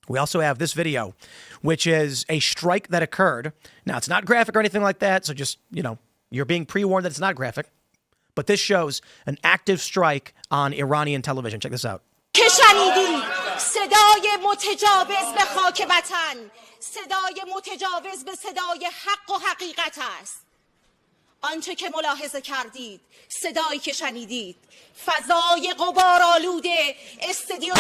We also have this video, which is a strike that occurred. Now, it's not graphic or anything like that, so just, you're being pre-warned that it's not graphic. But this shows an active strike on Iranian television. Check this out. صدای متجاوز به خاک وطن، صدای متجاوز به صدای حق و حقیقت است. آنچه که ملاحظه کردید، صدایی که شنیدید، فضای غبارآلود استادیوم.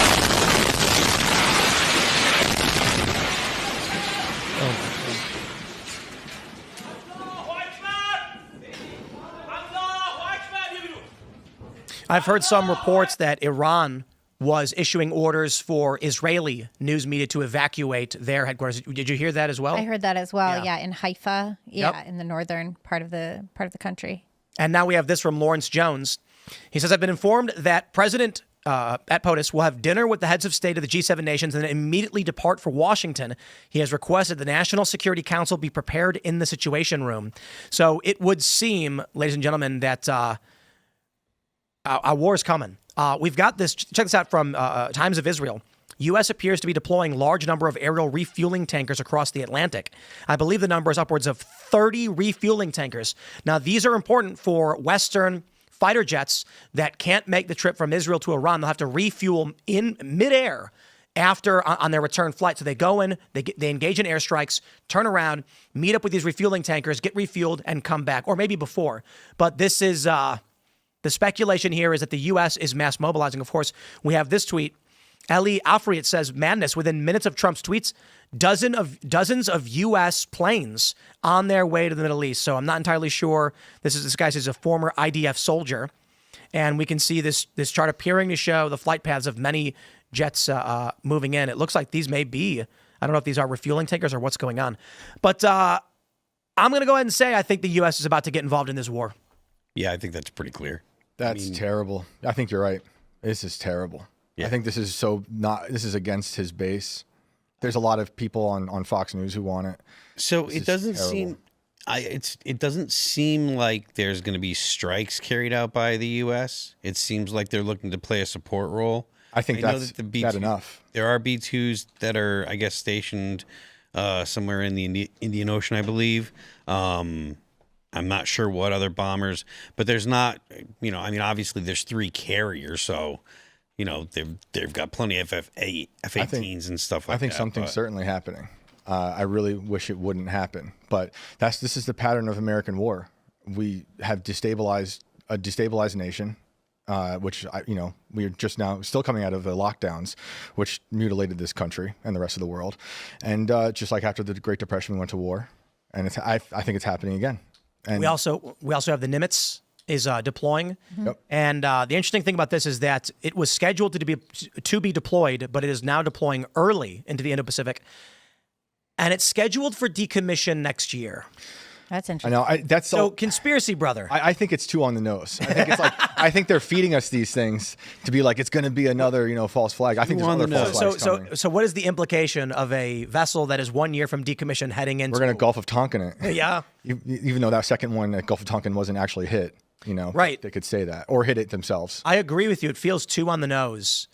I've heard some reports that Iran was issuing orders for Israeli news media to evacuate their headquarters. Did you hear that as well? I heard that as well. Yeah, in Haifa. Yeah, in the northern part of the country. And now we have this from Lawrence Jones. He says, I've been informed that President at POTUS will have dinner with the heads of state of the G7 nations and then immediately depart for Washington. He has requested the National Security Council be prepared in the Situation Room. So it would seem, ladies and gentlemen, that our war is coming. We've got this. Check this out from Times of Israel. U.S. appears to be deploying large number of aerial refueling tankers across the Atlantic. I believe the number is upwards of 30 refueling tankers. Now, these are important for Western fighter jets that can't make the trip from Israel to Iran. They'll have to refuel in midair after on their return flight. So they go in, they engage in airstrikes, turn around, meet up with these refueling tankers, get refueled, and come back, or maybe before. But this is the speculation here is that the U.S. is mass mobilizing. Of course, we have this tweet. Eli Afriet says, madness. Within minutes of Trump's tweets, dozens of U.S. planes on their way to the Middle East. So I'm not entirely sure. This guy says a former IDF soldier. And we can see this chart appearing to show the flight paths of many jets moving in. It looks like these may be, I don't know if these are refueling tankers or what's going on. But I'm going to go ahead and say I think the U.S. is about to get involved in this war. Yeah, I think that's pretty clear. That's terrible. I think you're right. This is terrible. Yeah. I think this is against his base. There's a lot of people on Fox News who want it. So it doesn't seem it doesn't seem like there's going to be strikes carried out by the U.S. It seems like they're looking to play a support role. I think that's bad enough. There are B-2s that are, I guess, stationed somewhere in the Indian Ocean, I believe. I'm not sure what other bombers, but there's not, obviously there's 3 carriers, so, they've got plenty of F-18s and stuff like that. I think something's certainly happening. I really wish it wouldn't happen, but this is the pattern of American war. We have destabilized a destabilized nation, which, we're just now still coming out of the lockdowns, which mutilated this country and the rest of the world. And just like after the Great Depression, we went to war, and I think it's happening again. And we also have the Nimitz is deploying. Yep. And the interesting thing about this is that it was scheduled to be deployed, but it is now deploying early into the Indo-Pacific. And it's scheduled for decommission next year. That's interesting. I know. That's so conspiracy, brother. I think it's too on the nose. I think it's like I think they're feeding us these things to be like it's going to be another false flag. I think there's other false flags coming. So what is the implication of a vessel that is 1 year from decommission heading into? We're going to Gulf of Tonkin it. Yeah. Even though that second one at Gulf of Tonkin wasn't actually hit, right? They could say that or hit it themselves. I agree with you. It feels too on the nose.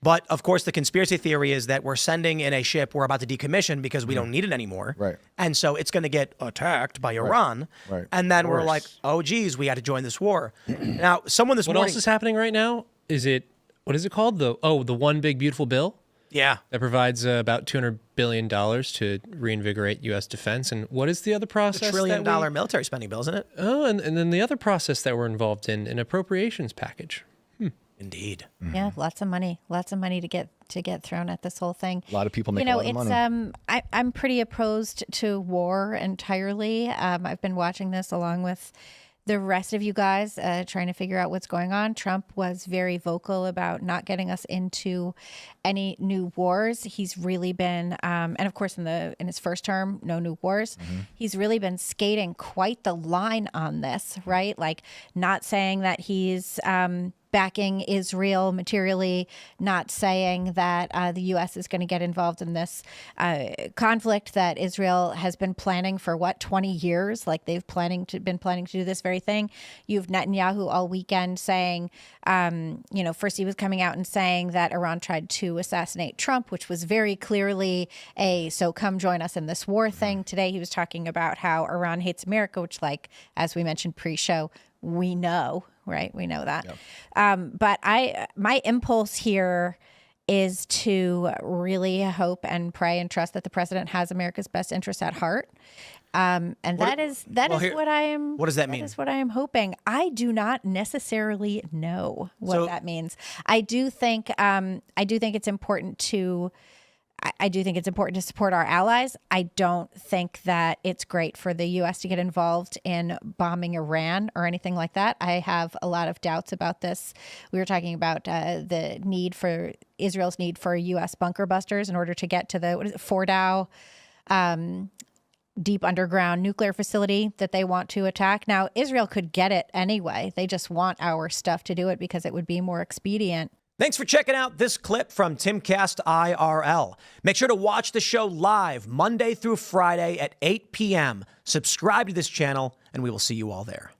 But, of course, the conspiracy theory is that we're sending in a ship we're about to decommission because we don't need it anymore. Right. And so it's going to get attacked by Iran. Right. And then we're like, oh, geez, we had to join this war. Now, someone this morning... What else is happening right now? What is it called? The One Big Beautiful Bill? Yeah. That provides about $200 billion to reinvigorate U.S. defense. And what is the other process? $1 trillion military spending bill, isn't it? Oh, and then the other process that we're involved in, an appropriations package. Indeed. Yeah, lots of money to get thrown at this whole thing. A lot of people make a lot of money. I'm pretty opposed to war entirely. I've been watching this along with the rest of you guys, trying to figure out what's going on. Trump was very vocal about not getting us into any new wars. He's really been, and of course in his first term, no new wars. Mm-hmm. He's really been skating quite the line on this, right? Like not saying that he's backing Israel materially, not saying that the U.S. is going to get involved in this conflict that Israel has been planning for 20 years. Like they've been planning to do this very thing. You have Netanyahu all weekend saying, first he was coming out and saying that Iran tried to assassinate Trump, which was very clearly so come join us in this war thing. Today he was talking about how Iran hates America, which, like, as we mentioned pre-show, we know, right? We know that. Yep. But my impulse here is to really hope and pray and trust that the president has America's best interests at heart. That is what I am. What does that mean? That is what I am hoping. I do not necessarily know what that means. I do think it's important to. I do think it's important to support our allies. I don't think that it's great for the U.S. to get involved in bombing Iran or anything like that. I have a lot of doubts about this. We were talking about the need for Israel's need for U.S. bunker busters in order to get to the Fordow deep underground nuclear facility that they want to attack. Now, Israel could get it anyway. They just want our stuff to do it because it would be more expedient. Thanks for checking out this clip from Timcast IRL. Make sure to watch the show live Monday through Friday at 8 p.m. Subscribe to this channel, and we will see you all there.